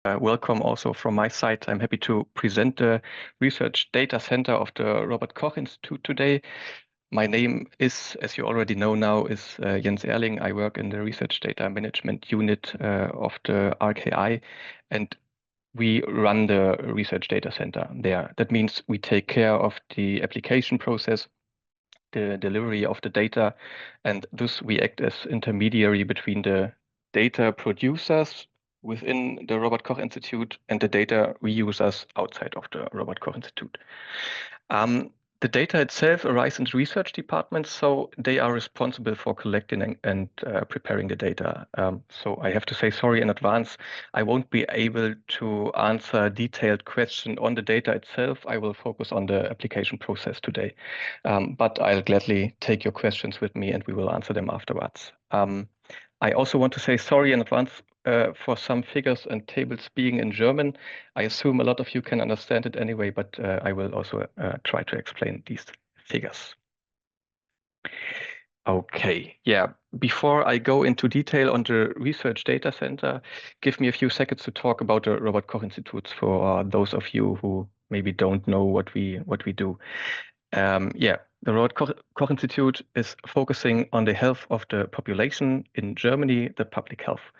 Welcome also from my side. I'm happy to present the Research Data Center of the Robert Koch Institute today. My name is, as you already know now, is Jens Erling. I work in the Research Data Management Unit of the RKI, and we run the Research Data Center there. That means we take care of the application process, the delivery of the data, and thus we act as intermediary between the data producers within the Robert Koch Institute and the data reusers outside of the Robert Koch Institute. The data itself arises in research departments, so they are responsible for collecting and preparing the data. So I have to say sorry in advance. I won't be able to answer detailed questions on the data itself. I will focus on the application process today. But I'll gladly take your questions with me and we will answer them afterwards. I also want to say sorry in advance for some figures and tables being in German. I assume a lot of you can understand it anyway, but I will also try to explain these figures. Okay, yeah. Before I go into detail on the Research Data Center, give me a few seconds to talk about the Robert Koch Institute for those of you who maybe don't know what we do. The Robert Koch Institute is focusing on the health of the population in Germany, the public health.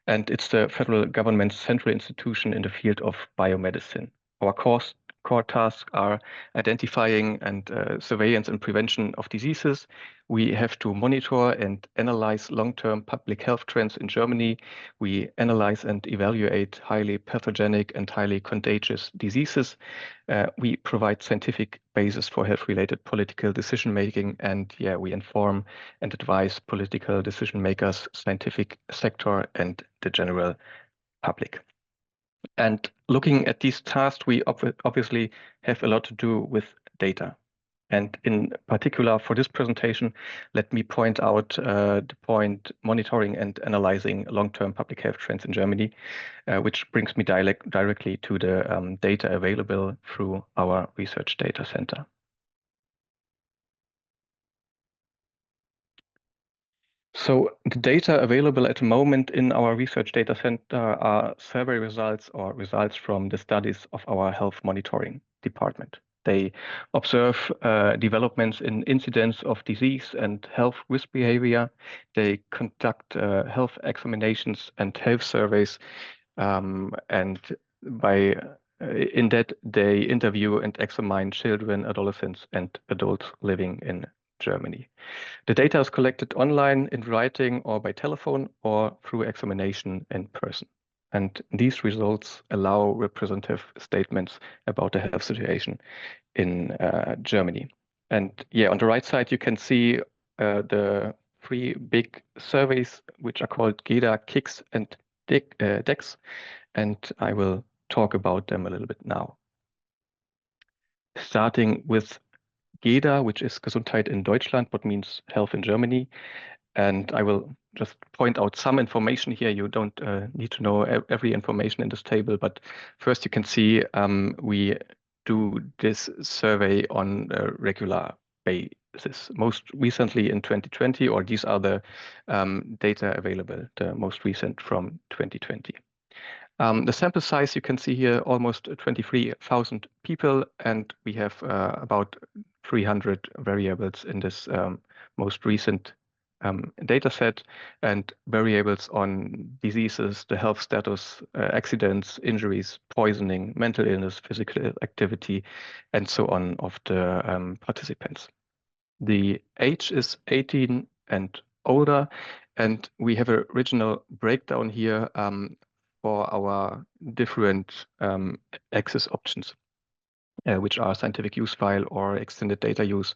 And it's the federal government's central institution in the field of biomedicine. Our core tasks are identifying and surveillance and prevention of diseases. We have to monitor and analyze long-term public health trends in Germany. We analyze and evaluate highly pathogenic and highly contagious diseases. We provide scientific basis for health-related political decision-making, and we inform and advise political decision makers, scientific sector, and the general public. And looking at these tasks, we obviously have a lot to do with data. And in particular for this presentation, let me point out the point monitoring and analyzing long-term public health trends in Germany, which brings me directly to the data available through our Research Data Center. So the data available at the moment in our Research Data Center are survey results or results from the studies of our health monitoring department. They observe developments in incidence of disease and health risk behavior. They conduct health examinations and health surveys, and in that they interview and examine children, adolescents, and adults living in Germany. The data is collected online, in writing, or by telephone, or through examination in person. And these results allow representative statements about the health situation in Germany. And on the right side, you can see the three big surveys, which are called GEDA, KICS, and DEX. And I will talk about them a little bit now. Starting with GEDA, which is Gesundheit in Deutschland, what means health in Germany. And I will just point out some information here. You don't need to know every information in this table, but first you can see we do this survey on a regular basis. Most recently in 2020, or these are the data available, the most recent from 2020. The sample size you can see here, almost 23,000 people, and we have about 300 variables in this most recent data set, and variables on diseases, the health status, accidents, injuries, poisoning, mental illness, physical activity, and so on of the participants. The age is 18 and older, and we have a regional breakdown here for our different access options, which are scientific use file or extended data use,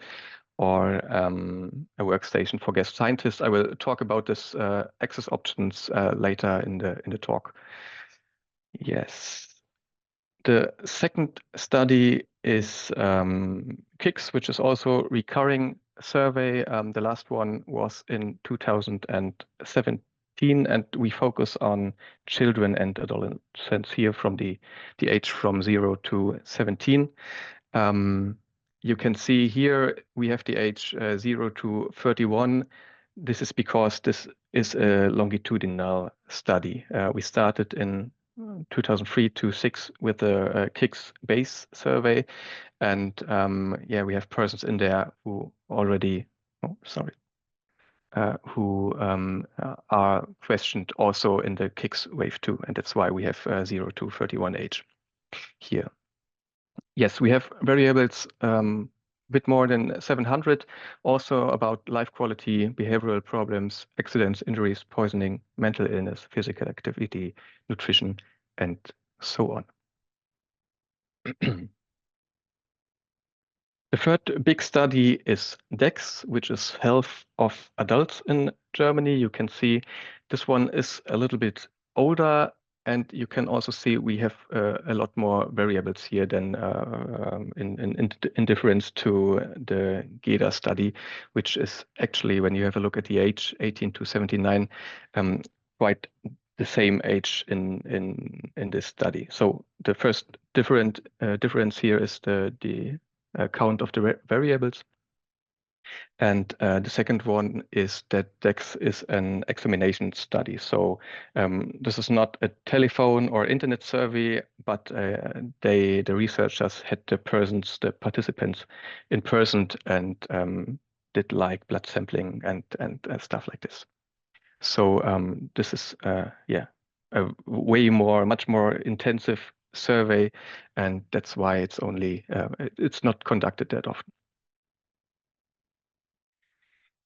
or a workstation for guest scientists. I will talk about this access options later in the talk. Yes. The second study is KICS, which is also recurring survey. The last one was in 2017, and we focus on children and adolescents here from the age from 0 to 17. You can see here we have the age 0 to 31. This is because this is a longitudinal study. We started in 2003 to 6 with the KICS base survey. And yeah, we have persons in there who already, who are questioned also in the KICS wave 2. And that's why we have 0 to 31 age here. Yes, we have variables bit more than 700, also about life quality, behavioral problems, accidents, injuries, poisoning, mental illness, physical activity, nutrition, and so on. The third big study is DEX, which is health of adults in Germany. You can see this one is a little bit older, and you can also see we have a lot more variables here than in difference to the GEDA study, which is actually, when you have a look at the age, 18 to 79, quite the same age in this study. So the first difference here is the count of the variables. And the second one is that DEX is an examination study. So this is not a telephone or internet survey, but the researchers had the participants in person and did like blood sampling and stuff like this. So this is yeah, a much more intensive survey, and that's why it's only it's not conducted that often.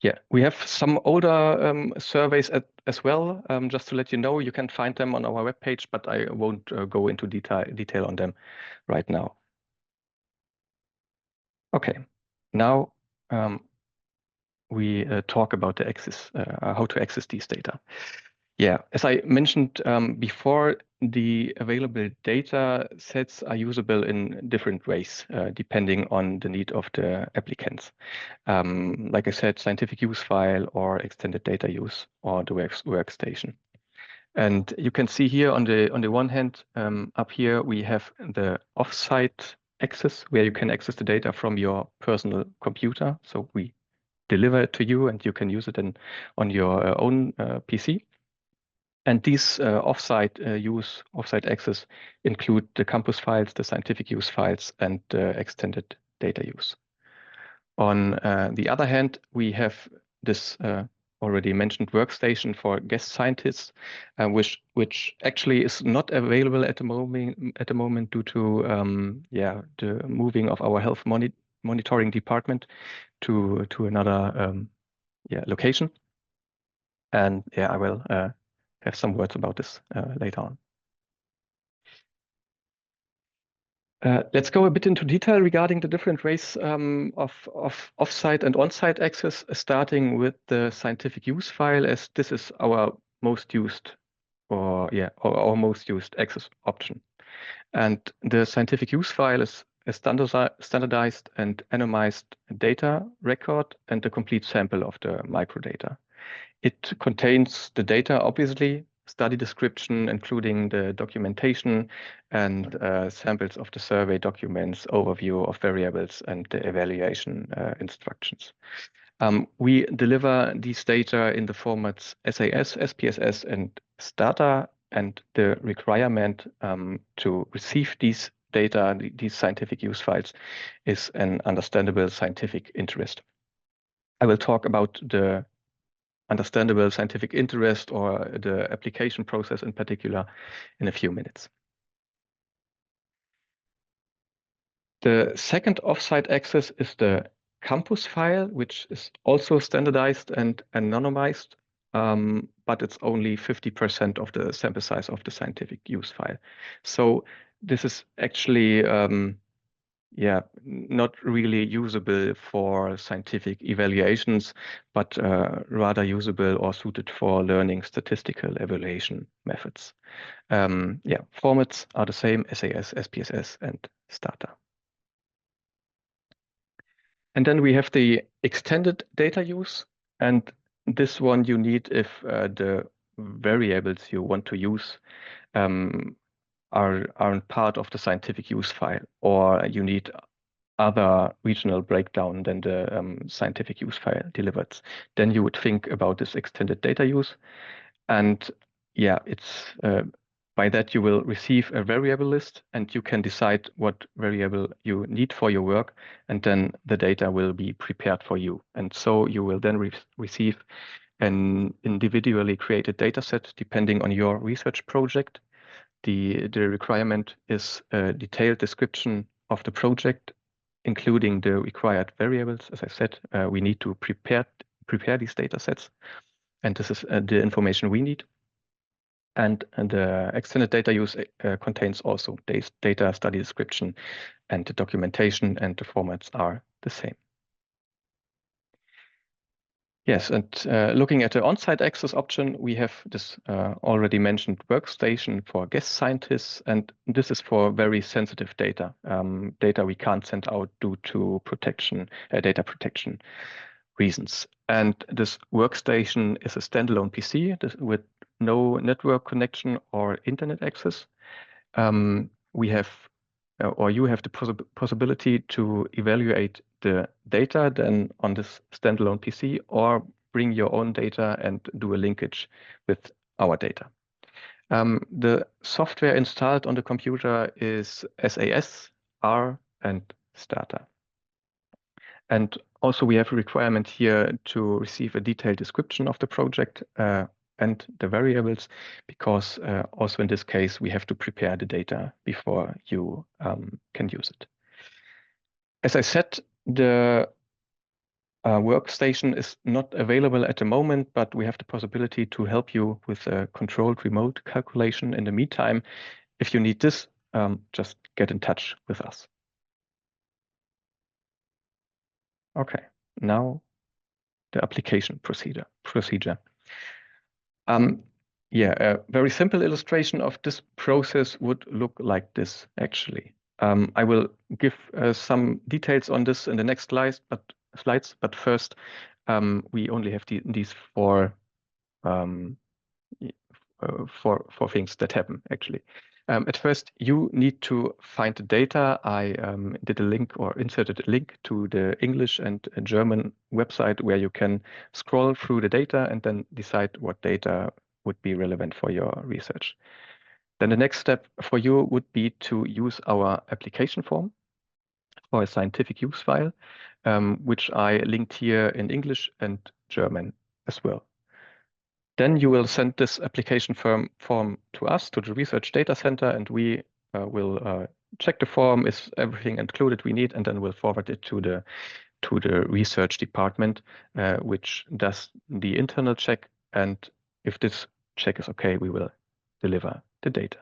Yeah, we have some older surveys as well. Just to let you know, you can find them on our webpage, but I won't go into detail on them right now. Okay, now we talk about the access, how to access these data. Yeah, as I mentioned before, the available data sets are usable in different ways, depending on the need of the applicants. Like I said, scientific use file or extended data use or the workstation. And you can see here on the one hand, up here, we have the offsite access where you can access the data from your personal computer. So we deliver it to you and you can use it on your own PC. And these offsite access include the campus files, the scientific use files, and extended data use. On the other hand, we have this already mentioned workstation for guest scientists, which actually is not available at the moment due to the moving of our health monitoring department to another location. And yeah, I will have some words about this later on. Let's go a bit into detail regarding the different ways of offsite and onsite access, starting with the scientific use file, as this is our most used our most used access option. And the scientific use file is a standardized and anonymized data record and a complete sample of the microdata. It contains the data, obviously, study description, including the documentation and samples of the survey documents, overview of variables, and the evaluation instructions. We deliver these data in the formats SAS, SPSS, and STATA, and the requirement to receive these data, these scientific use files, is an understandable scientific interest. I will talk about the understandable scientific interest or the application process in particular in a few minutes. The second offsite access is the campus file, which is also standardized and anonymized, but it's only 50% of the sample size of the scientific use file. So this is actually not really usable for scientific evaluations, but rather usable or suited for learning statistical evaluation methods. Formats are the same: SAS, SPSS, and STATA. And then we have the extended data use, and this one you need if the variables you want to use aren't part of the scientific use file, or you need other regional breakdown than the scientific use file delivered. Then you would think about this extended data use. And yeah, it's By that, you will receive a variable list and you can decide what variable you need for your work, and then the data will be prepared for you. And so you will then receive an individually created data set depending on your research project. The requirement is a detailed description of the project, including the required variables. As I said, we need to prepare these data sets, and this is the information we need. And the extended data use contains also data study description, and the documentation and the formats are the same. Yes, and looking at the on-site access option, we have this already mentioned workstation for guest scientists, and this is for very sensitive data, data we can't send out due to data protection reasons. And this workstation is a standalone PC with no network connection or internet access. We have, or you have the possibility to evaluate the data then on this standalone PC, or bring your own data and do a linkage with our data. The software installed on the computer is SAS, R, and Stata. And also we have a requirement here to receive a detailed description of the project and the variables, because also in this case, we have to prepare the data before you can use it. As I said, the workstation is not available at the moment, but we have the possibility to help you with a controlled remote calculation in the meantime. If you need this, just get in touch with us. Okay, now the application procedure. Yeah, a very simple illustration of this process would look like this, actually. I will give some details on this in the next slides, but first, we only have these four things that happen, actually. At first, you need to find the data. I did a link or inserted a link to the English and German website where you can scroll through the data and then decide what data would be relevant for your research. Then the next step for you would be to use our application form for a scientific use file, which I linked here in English and German as well. Then you will send this application form to us, to the research data center, and we will check the form, is everything included we need, and then we'll forward it to the research department, which does the internal check. And if this check is okay, we will deliver the data.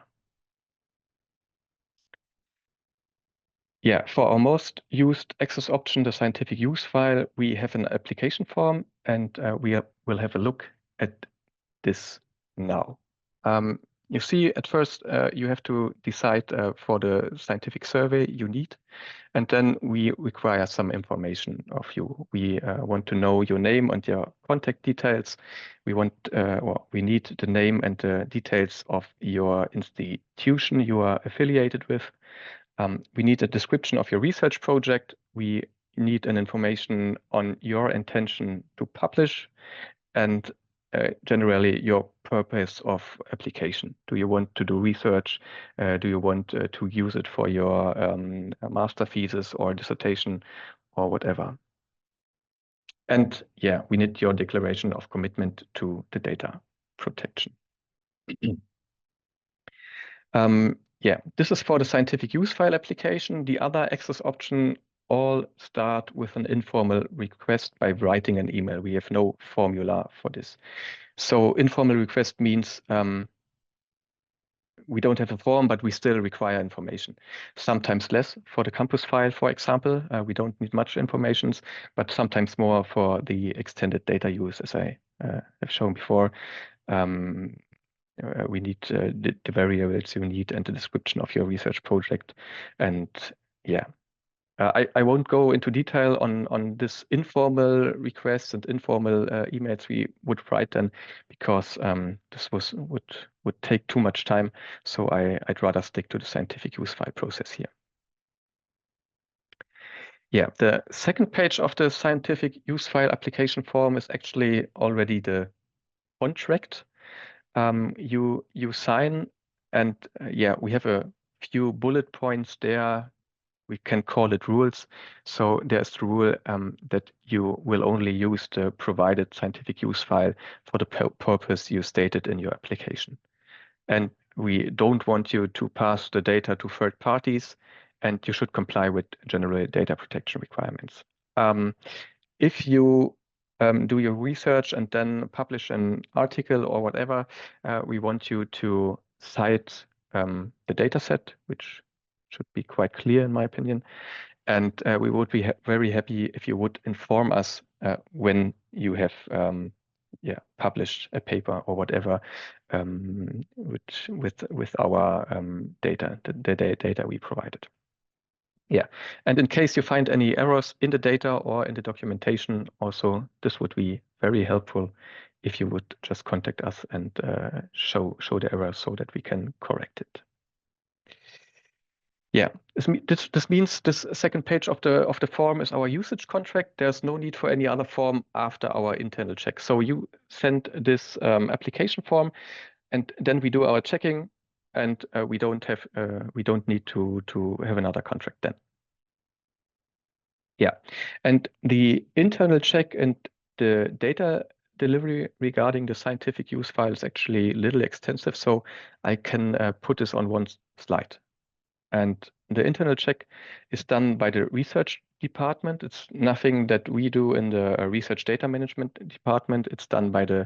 Yeah, for our most used access option, the scientific use file, we have an application form, and we will have a look at this now. You see, at first, you have to decide for the scientific survey you need, and then we require some information of you. We want to know your name and your contact details. We need the name and the details of your institution you are affiliated with. We need a description of your research project. We need an information on your intention to publish, and generally your purpose of application. Do you want to do research? Do you want to use it for your master thesis or dissertation or whatever? And yeah, we need your declaration of commitment to the data protection. Yeah, this is for the scientific use file application. The other access option all start with an informal request by writing an email. We have no formula for this. So informal request means we don't have a form, but we still require information. Sometimes less for the campus file, for example. We don't need much information, but sometimes more for the extended data use, as I have shown before. We need the variables you need and the description of your research project. And yeah, I won't go into detail on this informal requests and informal emails we would write then, because this would take too much time. So I'd rather stick to the scientific use file process here. Yeah, the second page of the scientific use file application form is actually already the contract you sign, And yeah, we have a few bullet points there. We can call it rules. So there's the rule that you will only use the provided scientific use file for the purpose you stated in your application. And we don't want you to pass the data to third parties, and you should comply with general data protection requirements. If you do your research and then publish an article or whatever, we want you to cite the data set, which should be quite clear in my opinion. And we would be very happy if you would inform us when you have published a paper or whatever with our data, the data we provided. Yeah, and in case you find any errors in the data or in the documentation, also this would be very helpful if you would just contact us and show the errors so that we can correct it. Yeah, this means this second page of the form is our usage contract. There's no need for any other form after our internal check. So you send this application form, and then we do our checking, and we don't need to have another contract then. Yeah, and the internal check and the data delivery regarding the scientific use file is actually a little extensive, so I can put this on one slide. And the internal check is done by the research department. It's nothing that we do in the research data management department. It's done by the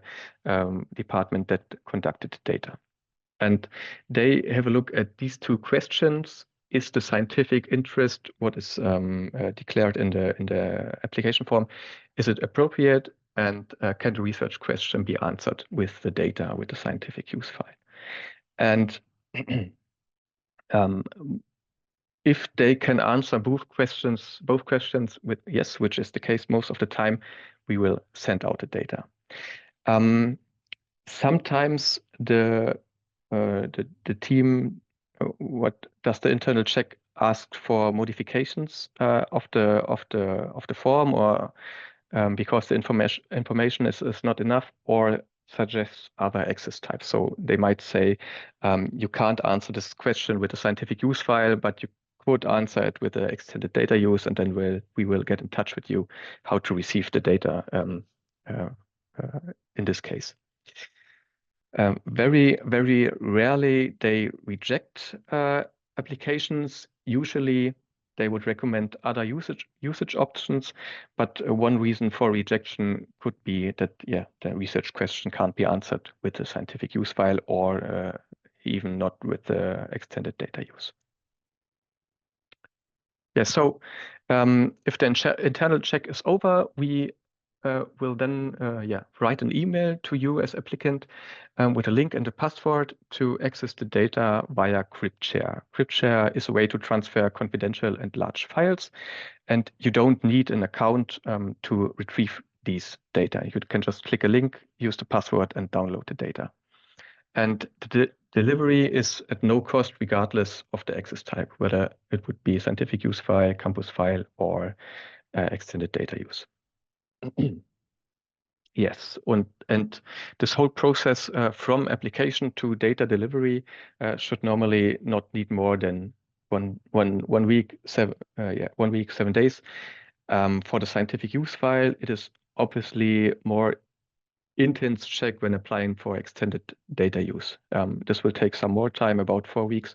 department that conducted the data. And they have a look at these two questions. Is the scientific interest, what is declared in the application form, is it appropriate, and can the research question be answered with the data, with the scientific use file? And if they can answer both questions with yes, which is the case most of the time, we will send out the data. Sometimes the team, what does the internal check ask for modifications of the form, or because the information is not enough, or suggests other access types. So they might say you can't answer this question with a scientific use file, but you could answer it with the extended data use, and then we will get in touch with you how to receive the data in this case. Very, very rarely they reject applications. Usually they would recommend other usage options, but one reason for rejection could be that the research question can't be answered with the scientific use file, or even not with the extended data use. Yeah, so if the internal check is over, we will then write an email to you as applicant with a link and a password to access the data via CryptShare. CryptShare is a way to transfer confidential and large files, and you don't need an account to retrieve these data. You can just click a link, use the password, and download the data. And the delivery is at no cost regardless of the access type, whether it would be scientific use file, campus file, or extended data use. Yes, and this whole process from application to data delivery should normally not need more than one week, 7 days. For the scientific use file, it is obviously more intense check when applying for extended data use. This will take some more time, about 4 weeks.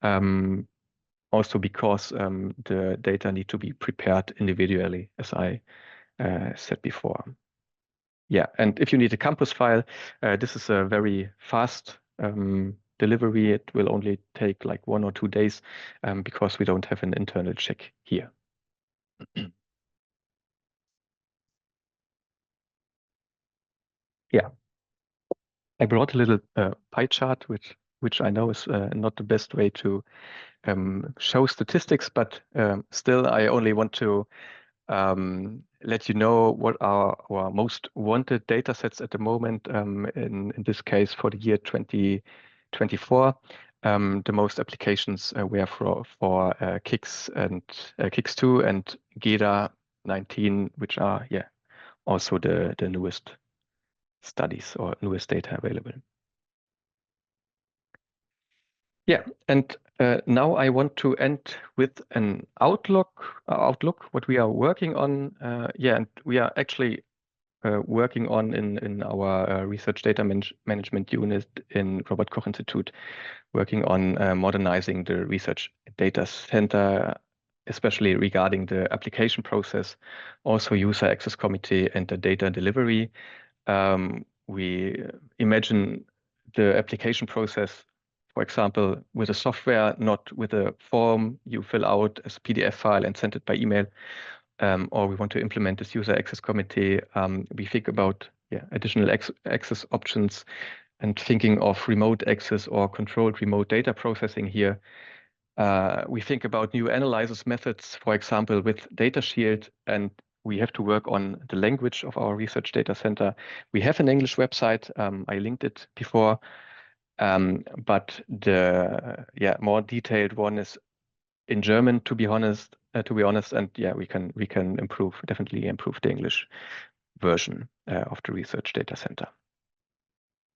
Also because the data need to be prepared individually, as I said before. Yeah, and if you need a campus file, this is a very fast delivery. It will only take like 1 or 2 days because we don't have an internal check here. Yeah, I brought a little pie chart, which I know is not the best way to show statistics, but still I only want to let you know what are our most wanted data sets at the moment. In this case, for the year 2024, the most applications were for KICS and KICS2 and GEDA 19, which are also the newest studies or newest data available. Yeah, and now I want to end with an outlook, what we are working on. Yeah, and we are actually working on in our research data management unit in Robert Koch Institute, working on modernizing the research data center, especially regarding the application process, also user access committee and the data delivery. We imagine the application process, for example, with a software, not with a form you fill out as PDF file and send it by email. Or we want to implement this user access committee. We think about additional access options and thinking of remote access or controlled remote data processing here. We think about new analysis methods, for example, with Data Shield, and we have to work on the language of our research data center. We have an English website. I linked it before, but the more detailed one is in German, to be honest. And we can definitely improve the English version of the research data center.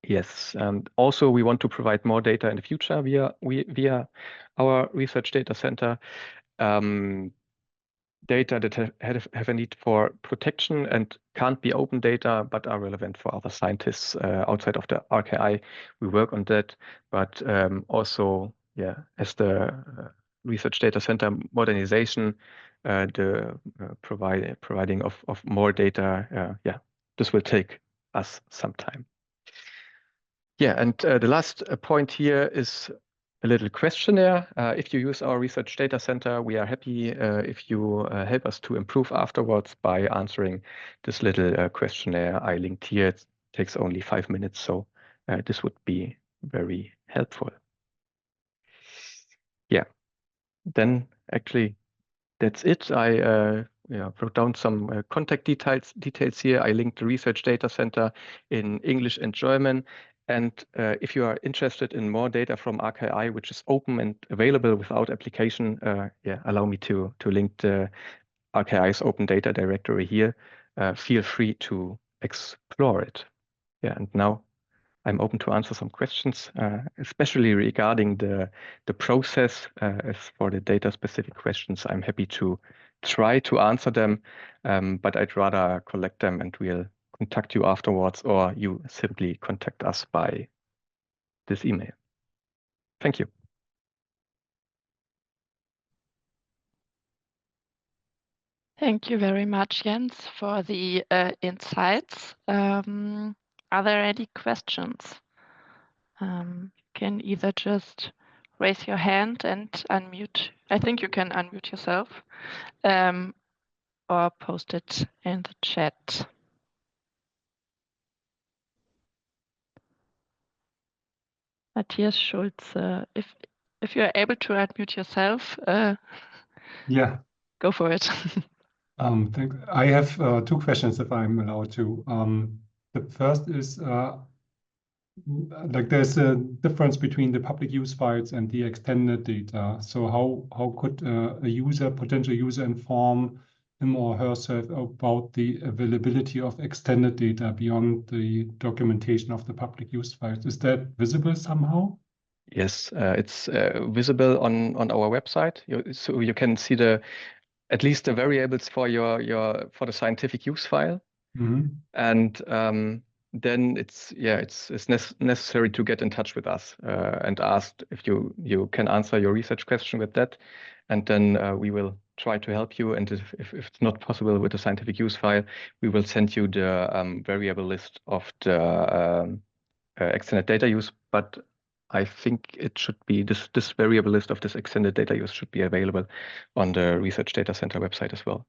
Yes, and also we want to provide more data in the future via our research data center. Data that have a need for protection and can't be open data, but are relevant for other scientists outside of the RKI. We work on that, but also, as the research data center modernization, the providing of more data, this will take us some time. Yeah, and the last point here is a little questionnaire. If you use our research data center, we are happy if you help us to improve afterwards by answering this little questionnaire I linked here. It takes only 5 minutes, so this would be very helpful. Yeah, then actually that's it. I wrote down some contact details here. I linked the research data center in English and German. And if you are interested in more data from RKI, which is open and available without application, allow me to link the RKI's open data directory here. Feel free to explore it. Yeah, and now I'm open to answer some questions, especially regarding the process. As for the data-specific questions, I'm happy to try to answer them, but I'd rather collect them and we'll contact you afterwards, or you simply contact us by this email. Thank you. Thank you very much, Jens, for the insights. Are there any questions? You can either just raise your hand and unmute. I think you can unmute yourself, or post it in the chat. Matthias Schulze, if you're able to unmute yourself, yeah, go for it. Thanks. I have 2 questions, if I'm allowed to. The first is like there's a difference between the public use files and the extended data. So how could a potential user inform him or herself about the availability of extended data beyond the documentation of the public use files? Is that visible somehow? Yes, it's visible on our website. So you can see at least the variables for the scientific use file. Mm-hmm. And then it's necessary to get in touch with us and ask if you can answer your research question with that, and then we will try to help you. And if it's not possible with the scientific use file, we will send you the variable list of the extended data use. But I think it should be this variable list of this extended data use should be available on the Research Data Center website as well.